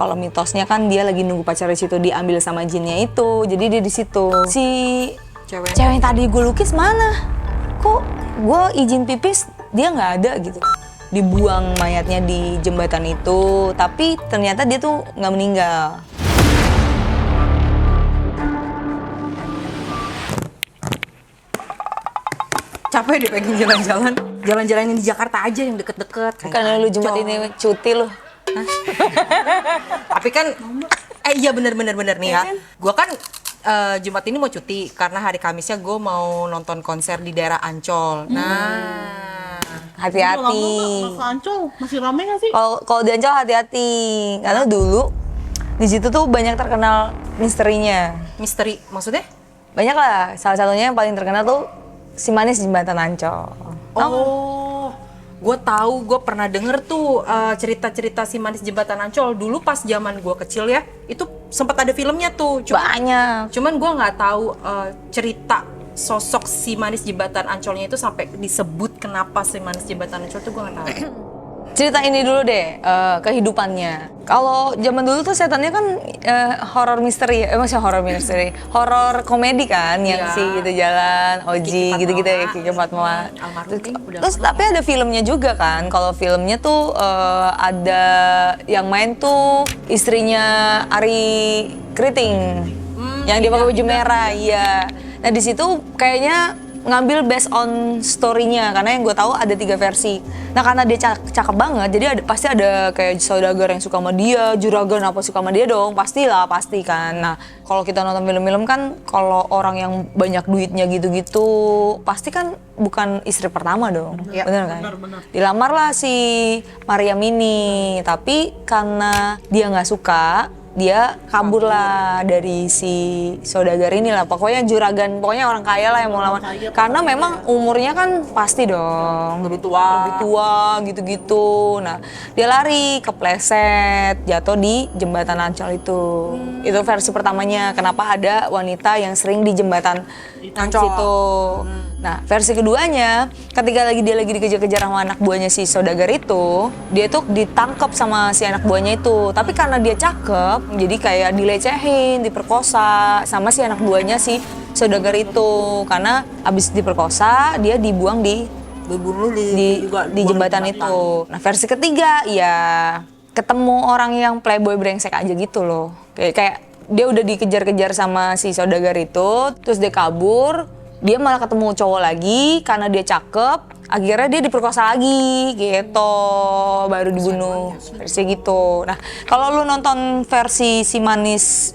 kalau mitosnya kan dia lagi nunggu pacar di situ diambil sama jinnya itu, jadi dia di situ. Si cewek yang tadi gue lukis mana? Kok gue izin pipis dia nggak ada gitu? Dibuang mayatnya di jembatan itu, tapi ternyata dia tuh nggak meninggal. Capek deh pengen jalan-jalan. Jalan-jalan di Jakarta aja yang deket-deket. Karena lu Jumat ini cuti lu. Tapi kan, iya bener nih ya. Gue kan Jumat ini mau cuti karena hari Kamisnya gue mau nonton konser di daerah Ancol. Nah, hati-hati. Masa Ancol masih rame nggak sih? Kalau di Ancol hati-hati, karena dulu di situ tuh banyak terkenal misterinya. Misteri maksudnya? Banyak lah. Salah satunya yang paling terkenal tuh Si Manis Jembatan Ancol. Oh, gue tahu, gue pernah denger tuh cerita-cerita Si Manis Jembatan Ancol. Dulu pas zaman gue kecil ya, itu sempat ada filmnya tuh. Banyak. Cuman gue nggak tahu cerita sosok Si Manis Jembatan Ancolnya itu sampai disebut kenapa Si Manis Jembatan Ancol tuh gue nggak tahu. Cerita ini dulu deh, kehidupannya. Kalau zaman dulu tuh setannya kan horor misteri, maksudnya horor misteri, horor komedi kan, yang si gitu jalan, Oji gitu-gitu ya, Kiki Fatmawati. Terus tapi ada filmnya juga kan. Kalau filmnya tuh ada yang main tuh istrinya Ari Kriting, yang dia pakai baju merah, iya. Nah di situ kayaknya ngambil based on story-nya, karena yang gue tahu ada 3 versi. Nah karena dia cakep banget, jadi pasti ada kayak saudagar yang suka sama dia, juragan apa suka sama dia dong, pasti kan. Nah kalau kita nonton film-film kan, kalau orang yang banyak duitnya gitu-gitu, pasti kan bukan istri pertama dong, ya, bener kan? Bener. Dilamar lah si Mariam ini, tapi karena dia nggak suka, dia kabur lah dari si saudagar ini lah, pokoknya juragan, pokoknya orang kaya lah yang mau lamar. Karena memang umurnya kan pasti dong lebih tua gitu-gitu. Nah dia lari, kepleset, jatuh di jembatan Ancol itu. Itu versi pertamanya, kenapa ada wanita yang sering di jembatan Ancol situ. Nah versi keduanya, ketika dia lagi dikejar-kejar sama anak buahnya si saudagar itu, dia tuh ditangkap sama si anak buahnya itu. Tapi karena dia cakep, jadi kayak dilecehin, diperkosa sama si anak buahnya si saudagar itu. Karena abis diperkosa, dia dibuang di jembatan itu. Nah versi ketiga ya ketemu orang yang playboy brengsek aja gitu loh. Kayak dia udah dikejar-kejar sama si saudagar itu, terus dia kabur. Dia malah ketemu cowok lagi karena dia cakep, akhirnya dia diperkosa lagi gitu, baru dibunuh, versi gitu. Nah kalau lu nonton versi Si Manis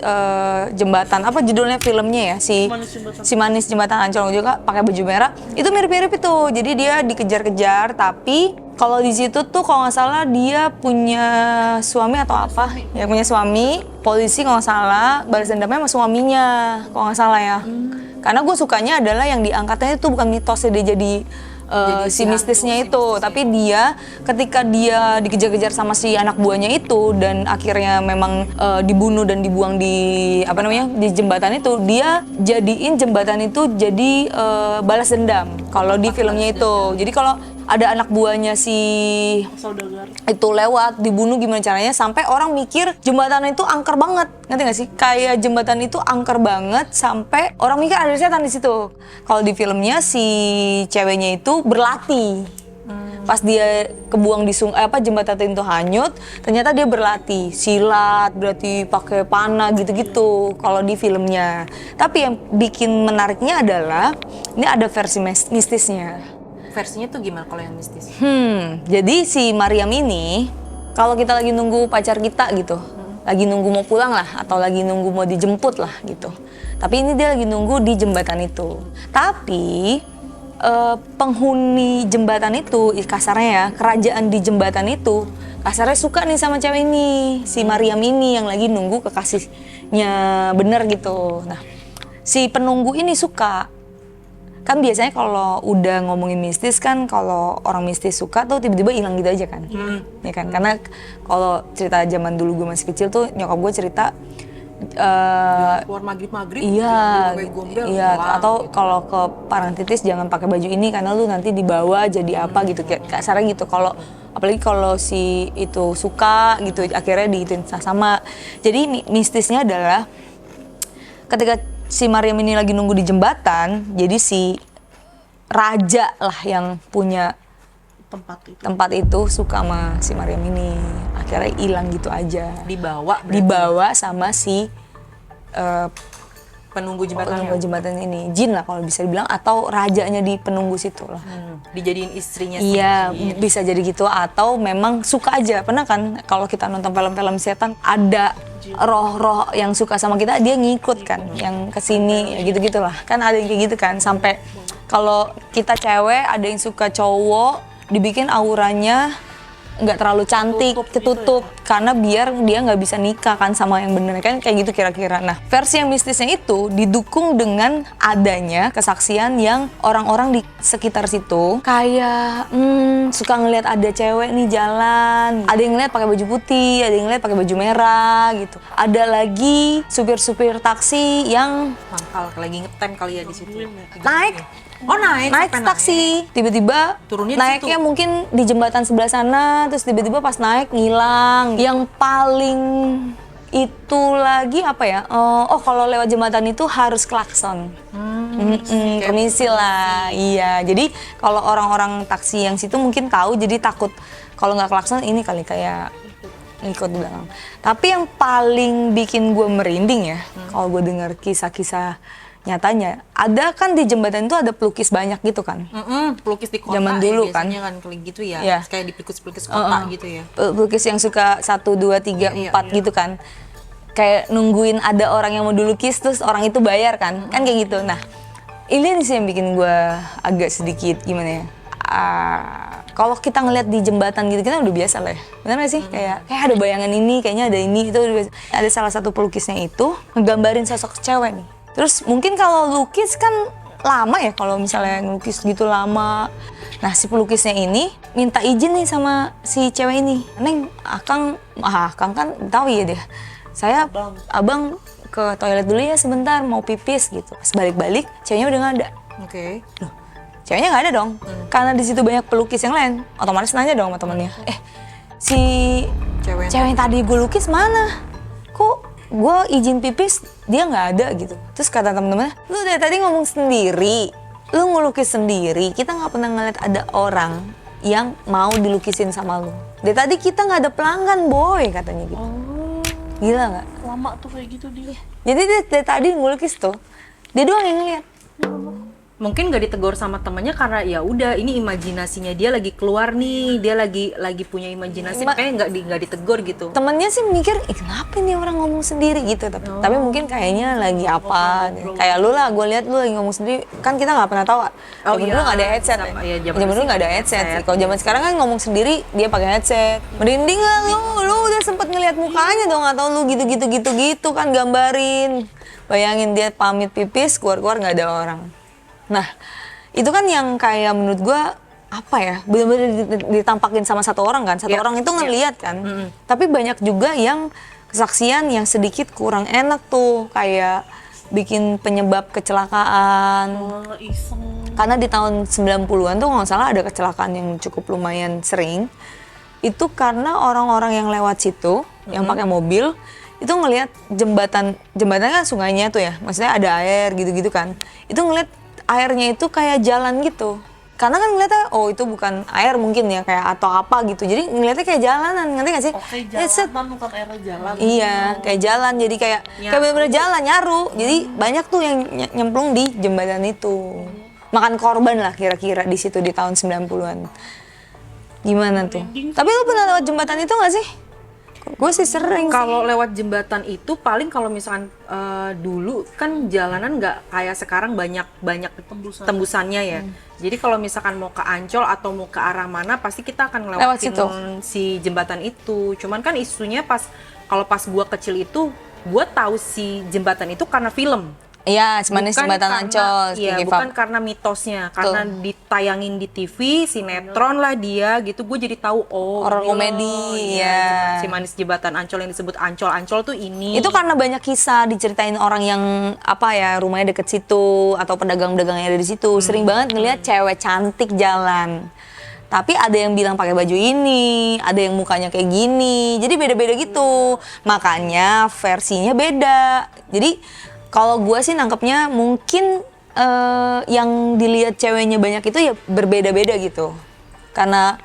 Jembatan, apa judulnya filmnya ya, Si Manis Jembatan Ancol juga pakai baju merah, itu mirip-mirip itu. Jadi dia dikejar-kejar, tapi kalau di situ tuh kalau nggak salah dia punya suami atau apa, ya punya suami, polisi kalau nggak salah, balas dendamnya sama suaminya, kalau nggak salah ya. Karena gue sukanya adalah yang diangkatnya itu bukan mitosnya dia jadi si mistisnya itu, tapi dia ketika dia dikejar-kejar sama si anak buahnya itu dan akhirnya memang dibunuh dan dibuang di di jembatan itu, dia jadiin jembatan itu jadi balas dendam kalau di filmnya itu. Jadi kalau ada anak buahnya si saudagar itu lewat, dibunuh gimana caranya, sampai orang mikir jembatan itu angker banget, ngerti gak sih? Kayak jembatan itu angker banget sampai orang mikir ada setan di situ. Kalau di filmnya si ceweknya itu berlatih. Pas dia kebuang di jembatan itu hanyut, ternyata dia berlatih silat, berarti pakai panah gitu-gitu kalau di filmnya. Tapi yang bikin menariknya adalah ini ada versi mistisnya. Versinya tuh gimana kalau yang mistis? Jadi si Mariam ini, kalau kita lagi nunggu pacar kita gitu, lagi nunggu mau pulang lah, atau lagi nunggu mau dijemput lah gitu. Tapi ini dia lagi nunggu di jembatan itu. Tapi penghuni jembatan itu, kasarnya ya, kerajaan di jembatan itu, kasarnya suka nih sama cewek ini, si Mariam ini yang lagi nunggu kekasihnya bener gitu. Nah, si penunggu ini suka. Kan biasanya kalau udah ngomongin mistis kan, kalau orang mistis suka tuh tiba-tiba hilang gitu aja kan, ya kan? Karena kalau cerita zaman dulu gue masih kecil tuh nyokap gue cerita Keluar maghrib-maghrib, Iya, gombel-gombel. iya. Wow. Atau kalau ke Parangtritis jangan pakai baju ini karena lu nanti dibawa jadi apa gitu, kayak kasarnya gitu. Kalau apalagi kalau si itu suka gitu, akhirnya diituin sama. Jadi mistisnya adalah ketika si Mariam ini lagi nunggu di jembatan, jadi si raja lah yang punya tempat itu suka sama si Mariam ini, akhirnya hilang gitu aja. Dibawa sama si penunggu jembatannya. penunggu jembatan ini, jin lah kalau bisa dibilang, atau rajanya di penunggu situ lah. Dijadiin istrinya. Iya, bisa jadi gitu, atau memang suka aja. Pernah kan kalau kita nonton film-film setan, ada roh-roh yang suka sama kita, dia ngikut kan, yang kesini, ya gitu-gitulah. Kan ada yang kayak gitu kan, sampai kalau kita cewek, ada yang suka cowok, dibikin auranya nggak terlalu cantik, ketutup, karena biar dia nggak bisa nikah kan sama yang bener, kan kayak gitu kira-kira. Nah, versi yang mistisnya itu didukung dengan adanya kesaksian yang orang-orang di sekitar situ kayak suka ngelihat ada cewek nih jalan, ada yang ngeliat pakai baju putih, ada yang ngeliat pakai baju merah gitu. Ada lagi supir-supir taksi yang Mangkal lagi ngetem kali ya di situ. naik Naik taksi, tiba-tiba turunnya di naiknya situ. mungkin di jembatan sebelah sana, terus tiba-tiba pas naik ngilang. Yang paling itu lagi apa ya? Oh, kalau lewat jembatan itu harus klakson. Permisi lah, iya. Jadi kalau orang-orang taksi yang situ mungkin tahu, jadi takut kalau nggak klakson ini kali kayak ngikut di belakang. Tapi yang paling bikin gue merinding ya, kalau gue dengar kisah-kisah nyatanya, ada kan di jembatan itu ada pelukis banyak gitu kan. Pelukis di kota Zaman dulu kan. biasanya kan kayak gitu ya. Iya. Kayak di pelukis-pelukis kota gitu ya. Pelukis yang suka 1, 2, 3, 4 gitu kan. Kayak nungguin ada orang yang mau dilukis, terus orang itu bayar kan. Kan kayak gitu. Nah, ini sih yang bikin gue agak sedikit gimana ya. Kalau kita ngeliat di jembatan gitu, kita udah biasa lah ya. Bener gak sih? Kayak ada bayangan ini, kayaknya ada ini, itu udah biasa. Ada salah satu pelukisnya itu ngegambarin sosok cewek nih. Terus mungkin kalau lukis kan lama ya, kalau misalnya ngelukis gitu lama. Nah, si pelukisnya ini minta izin nih sama si cewek ini. Neng, Akang kan tahu ya dia. Saya abang ke toilet dulu ya sebentar, mau pipis gitu. Pas balik-balik, ceweknya udah nggak ada. Oke. Loh, ceweknya nggak ada dong. Karena di situ banyak pelukis yang lain, otomatis nanya dong sama temennya. Si Cewek yang tadi gue lukis mana? Kok gue izin pipis dia nggak ada gitu. Terus kata temen-temennya, lu dari tadi ngomong sendiri, lu ngelukis sendiri, kita nggak pernah ngeliat ada orang yang mau dilukisin sama lu. Dari tadi kita nggak ada pelanggan boy, katanya gitu. Gila nggak? Lama tuh kayak gitu dia. Jadi dia dari tadi ngelukis tuh, dia doang yang ngeliat. Mungkin gak ditegur sama temennya karena ya udah ini imajinasinya dia lagi keluar nih, dia lagi punya imajinasi, makanya nggak ditegur gitu. Temennya sih mikir, kenapa nih orang ngomong sendiri gitu, tapi mungkin kayaknya lagi apa, kayak lu lah, gue lihat lu lagi ngomong sendiri, kan kita nggak pernah tahu. Zaman dulu nggak ada headset ya. Zaman dulu nggak ada headset. Kalau zaman sekarang kan ngomong sendiri dia pakai headset. Merinding lah lu udah sempet ngeliat mukanya dong, atau lu gitu kan gambarin. Bayangin dia pamit pipis, keluar nggak ada orang. Nah, itu kan yang kayak menurut gue apa ya, benar-benar ditampakin sama satu orang kan, orang itu ngeliat kan. Tapi banyak juga yang kesaksian yang sedikit kurang enak tuh, kayak bikin penyebab kecelakaan. Iseng. Karena di tahun 90-an tuh kalau nggak salah ada kecelakaan yang cukup lumayan sering. Itu karena orang-orang yang lewat situ, yang pakai mobil, itu ngelihat jembatannya kan sungainya tuh ya, maksudnya ada air gitu-gitu kan. Itu ngelihat airnya itu kayak jalan gitu. Karena kan ngeliatnya, oh itu bukan air mungkin ya, kayak atau apa gitu. Jadi ngeliatnya kayak jalanan, ngerti gak sih? Oke, jalanan bukan air jalan. Iya, kayak jalan. Jadi kayak bener-bener jalan, nyaru. Jadi banyak tuh yang nyemplung di jembatan itu. Makan korban lah kira-kira di situ di tahun 90-an. Gimana tuh? Tapi lu pernah lewat jembatan itu gak sih? Gue sih sering. Kalau lewat jembatan itu paling kalau misalkan dulu kan jalanan nggak kayak sekarang banyak tembusannya ya. Jadi kalau misalkan mau ke Ancol atau mau ke arah mana pasti kita akan ngelewatin si jembatan itu. Cuman kan isunya pas gua kecil itu, gua tahu si jembatan itu karena film. Iya, si manis jembatan Ancol. Iya, Kiki bukan Fam. karena mitosnya, karena ditayangin di TV, sinetron lah dia gitu, gue jadi tahu Horor ini loh, komedi, iya, ya. si manis jembatan Ancol yang disebut Ancol tuh ini. Itu karena banyak kisah diceritain orang yang apa ya, rumahnya deket situ atau pedagang-pedagang yang ada di situ. Sering banget ngelihat cewek cantik jalan. Tapi ada yang bilang pakai baju ini, ada yang mukanya kayak gini. Jadi beda-beda gitu. Makanya versinya beda. Jadi kalau gue sih nangkepnya mungkin yang dilihat ceweknya banyak itu ya berbeda-beda gitu. Karena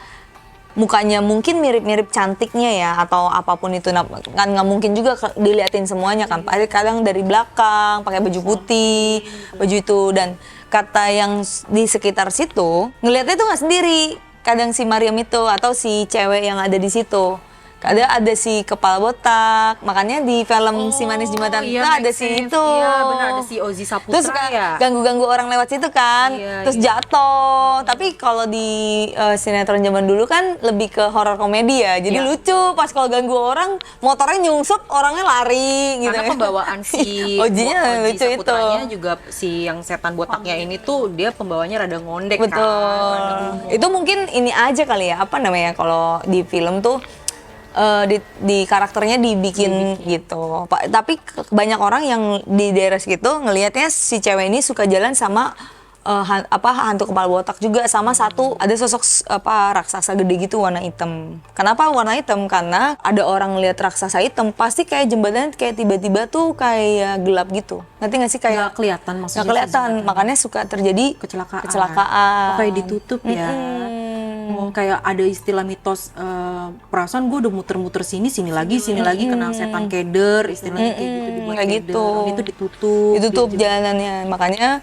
mukanya mungkin mirip-mirip cantiknya ya atau apapun itu, kan nggak mungkin juga diliatin semuanya kan, pasti kadang dari belakang pakai baju putih, baju itu. Dan kata yang di sekitar situ ngelihatnya tuh nggak sendiri, kadang si Mariam itu atau si cewek yang ada di situ. Kadang ada si kepala botak, makanya di film Si Manis Jembatan itu ada make si sense. itu. Iya, benar ada si Ozi Saputra Terus suka ya. ganggu-ganggu orang lewat situ kan, Iya, terus iya. jatuh. Tapi kalau di sinetron zaman dulu kan lebih ke horor komedi ya, jadi Iya. lucu. Pas kalau ganggu orang, motornya nyungsep, orangnya lari gitu. Karena pembawaan si Ojinya Oji lucu itu. Saputranya juga si yang setan botaknya ini tuh dia pembawaannya rada ngondek Betul. kan. Itu mungkin ini aja kali ya, apa namanya kalau di film tuh di karakternya dibikin gitu. Tapi banyak orang yang di daerah segitu ngelihatnya si cewek ini suka jalan sama hantu kepala botak juga, sama satu ada sosok raksasa gede gitu warna hitam. Kenapa warna hitam? Karena ada orang ngelihat raksasa hitam pasti kayak jembatannya kayak tiba-tiba tuh kayak gelap gitu. Ngerti nggak sih, kayak Nggak kelihatan maksudnya. nggak kelihatan, makanya suka terjadi Kecelakaan. Oh, kayak ditutup ya. Mm-mm. Oh, kayak ada istilah mitos perasaan gue udah muter-muter sini lagi kena setan keder, istilahnya kayak gitu dibuat kayak keder. gitu. Itu ditutup. Ditutup jalanannya, makanya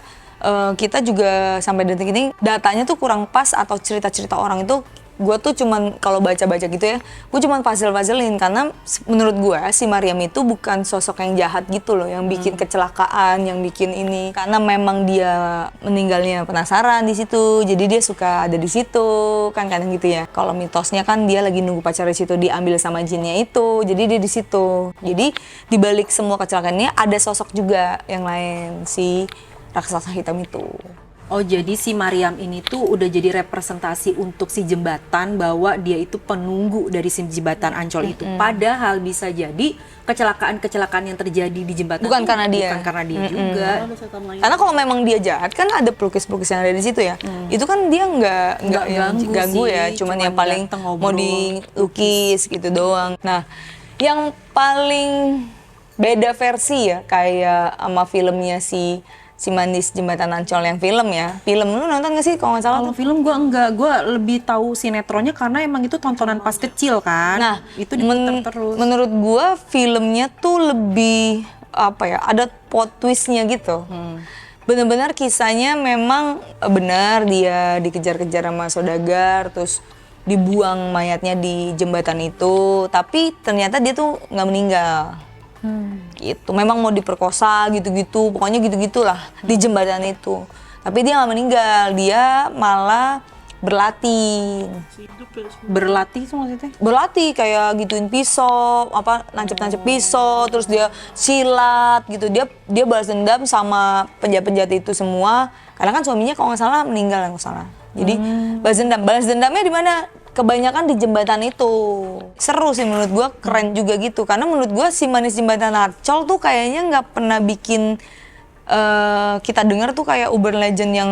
kita juga sampai detik ini datanya tuh kurang pas, atau cerita-cerita orang itu gue tuh cuman kalau baca-baca gitu ya, gue cuman puzzle-puzzlein karena menurut gue si Mariam itu bukan sosok yang jahat gitu loh, yang bikin kecelakaan, yang bikin ini, karena memang dia meninggalnya penasaran di situ, jadi dia suka ada di situ kan kadang gitu ya. Kalau mitosnya kan dia lagi nunggu pacar di situ diambil sama jinnya itu, jadi dia di situ. Jadi dibalik semua kecelakaannya ada sosok juga yang lain, si raksasa hitam itu. Oh, jadi si Mariam ini tuh udah jadi representasi untuk si jembatan, bahwa dia itu penunggu dari si jembatan Ancol itu. Padahal bisa jadi kecelakaan-kecelakaan yang terjadi di jembatan Bukan itu karena dia. bukan karena dia juga. Ada setan lain. Karena kalau memang dia jahat kan ada pelukis-pelukis yang ada di situ ya. Itu kan dia nggak yang ganggu ganggu sih, ya, cuman yang paling datang mau ngobrol, dilukis gitu doang. Nah, yang paling beda versi ya kayak sama filmnya si Manis Jembatan Ancol yang film ya. Film lu nonton nggak sih kalau nggak salah? Kalau film gue enggak, gue lebih tahu sinetronnya karena emang itu tontonan pas kecil kan. Nah, itu diputar terus. menurut gua filmnya tuh lebih apa ya? Ada plot twistnya gitu. Bener-bener kisahnya memang benar, dia dikejar-kejar sama saudagar, terus dibuang mayatnya di jembatan itu. Tapi ternyata dia tuh nggak meninggal. Gitu. Memang mau diperkosa gitu-gitu, pokoknya gitu-gitulah di jembatan itu. Tapi dia nggak meninggal, dia malah berlatih. Hidup ya semua. Berlatih tuh maksudnya? Berlatih kayak gituin pisau, nancep-nancep pisau, terus dia silat gitu. Dia balas dendam sama penjahat-penjahat itu semua. Karena kan suaminya kalau nggak salah meninggal, nggak salah. Jadi balas dendam. Balas dendamnya di mana? Kebanyakan di jembatan itu. Seru sih menurut gua, keren juga gitu. Karena menurut gua si Manis Jembatan Ancol tuh kayaknya nggak pernah bikin kita dengar tuh kayak urban legend yang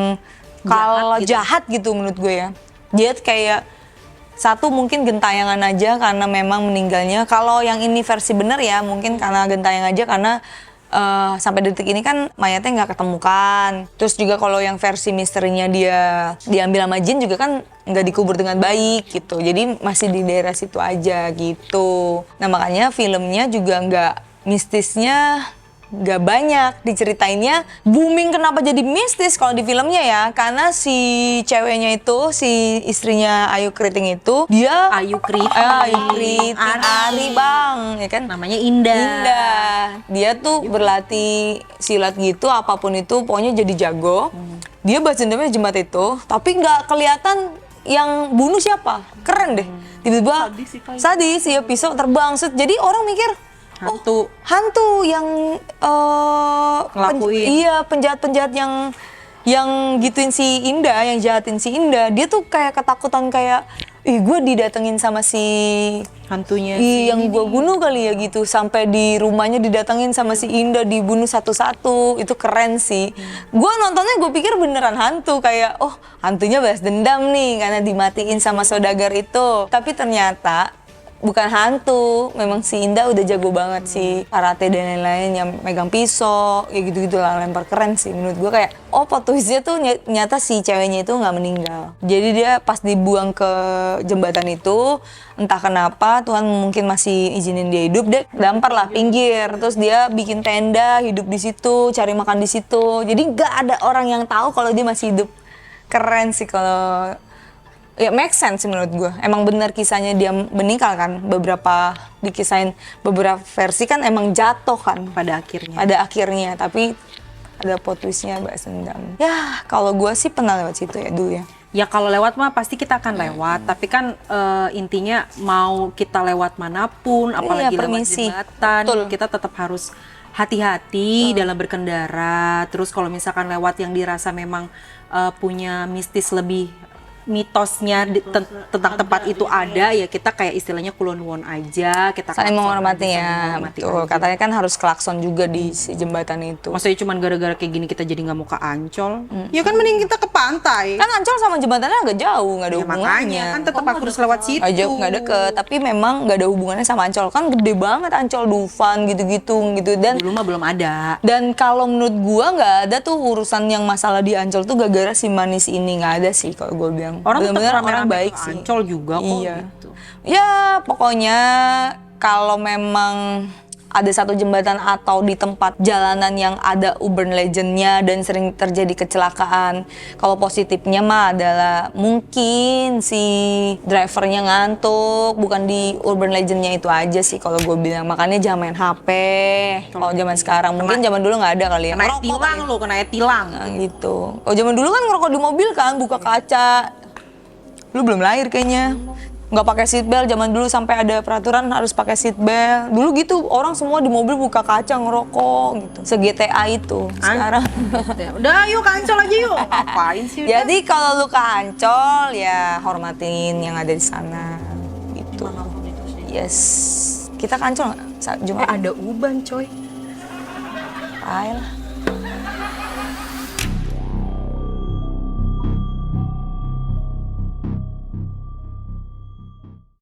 kalau jahat gitu menurut gue ya. Dia kayak satu mungkin gentayangan aja karena memang meninggalnya. Kalau yang ini versi benar ya mungkin karena gentayangan aja karena sampai detik ini kan mayatnya nggak ketemukan. Terus juga kalau yang versi misterinya dia diambil sama jin juga kan nggak dikubur dengan baik gitu. Jadi masih di daerah situ aja gitu. Nah makanya filmnya juga nggak mistisnya nggak banyak diceritain,nya. Booming kenapa jadi mistis kalau di filmnya ya? Karena si ceweknya itu, si istrinya Ayu Kriting itu, dia Ayu Kriting. Ayu Kriting, Ari bang, ya kan? Namanya Indah. Indah. Dia tuh berlatih silat gitu, apapun itu, pokoknya jadi jago. Dia balas dendamnya di jembatan itu, tapi nggak kelihatan yang bunuh siapa. Keren deh. Tiba-tiba Sadis sih, Kak. sadis, ya pisau terbang. Jadi orang mikir, Hantu yang ngelakuin. iya, penjahat-penjahat yang gituin si Indah, yang jahatin si Indah. Dia tuh kayak ketakutan kayak, ih gue didatengin sama si hantunya yang gue bunuh kali ya gitu. Sampai di rumahnya didatengin sama si Indah, dibunuh satu-satu. Itu keren sih. Gue nontonnya gue pikir beneran hantu, kayak oh hantunya balas dendam nih karena dimatiin sama saudagar itu. Tapi ternyata bukan hantu, memang si Indah udah jago banget sih, karate dan lain-lain, yang megang pisau, ya gitu-gitu lah, lempar keren sih menurut gue. Kayak oh plot twistnya tuh nyata si ceweknya itu nggak meninggal. Jadi dia pas dibuang ke jembatan itu, entah kenapa Tuhan mungkin masih izinin dia hidup, dia dampar lah pinggir, terus dia bikin tenda, hidup di situ, cari makan di situ. Jadi nggak ada orang yang tahu kalau dia masih hidup. Keren sih kalau ya make sense sih menurut gue. Emang bener kisahnya dia meninggal kan. Beberapa dikisahin, beberapa versi kan emang jatuh kan pada akhirnya. Tapi ada plot twistnya balas dendam. Ya kalau gue sih pernah lewat situ ya dulu ya. Ya kalau lewat mah pasti kita akan lewat, tapi kan intinya mau kita lewat manapun, apalagi lewat permisi. jembatan, Betul. kita tetap harus hati-hati dalam berkendara. Terus kalau misalkan lewat yang dirasa memang punya mistis lebih, mitosnya tentang tempat itu ada, ya kita kayak istilahnya kulon won aja, kita Saling klakson menghormati aja, ya. saling menghormati Betul. aja. Katanya kan harus klakson juga di si jembatan itu. Maksudnya cuman gara-gara kayak gini kita jadi nggak mau ke Ancol? Ya kan mending kita ke pantai. Kan Ancol sama jembatannya agak jauh, nggak ada Ya hubungannya. makanya kan tetap harus lewat situ. Aja nggak deket, tapi memang nggak ada hubungannya sama Ancol. Kan gede banget Ancol, Dufan gitu-gitu gitu. Dulu mah belum ada. Dan kalau menurut gua nggak ada tuh urusan yang masalah di Ancol tuh gara-gara si manis ini, nggak ada sih kalau gua bilang. Orang tetap bener-bener rame-rame orang baik ke sih. Ancol juga kok Iya. gitu. Ya pokoknya kalau memang ada satu jembatan atau di tempat jalanan yang ada urban legendnya dan sering terjadi kecelakaan, kalau positifnya mah adalah mungkin si drivernya ngantuk, bukan di urban legendnya itu aja sih kalau gue bilang. Makanya jangan main HP kalau zaman sekarang. Mungkin zaman dulu nggak ada kali ya. Kena Ngerokok tilang kali. lu, kena tilang. Nah gitu. Kalau zaman dulu kan ngerokok di mobil kan, buka kaca. Lu belum lahir kayaknya. Nggak pakai seatbelt zaman dulu, sampai ada peraturan harus pakai seatbelt. Dulu gitu, orang semua di mobil buka kaca ngerokok gitu. Se-GTA itu. Sekarang. Udah yuk ke Ancol aja yuk. Ngapain sih? Jadi kalau lu ke Ancol ya hormatin yang ada di sana gitu. Yes. Kita ke Ancol nggak? Saat Jumat. Ada uban coy. Ayolah.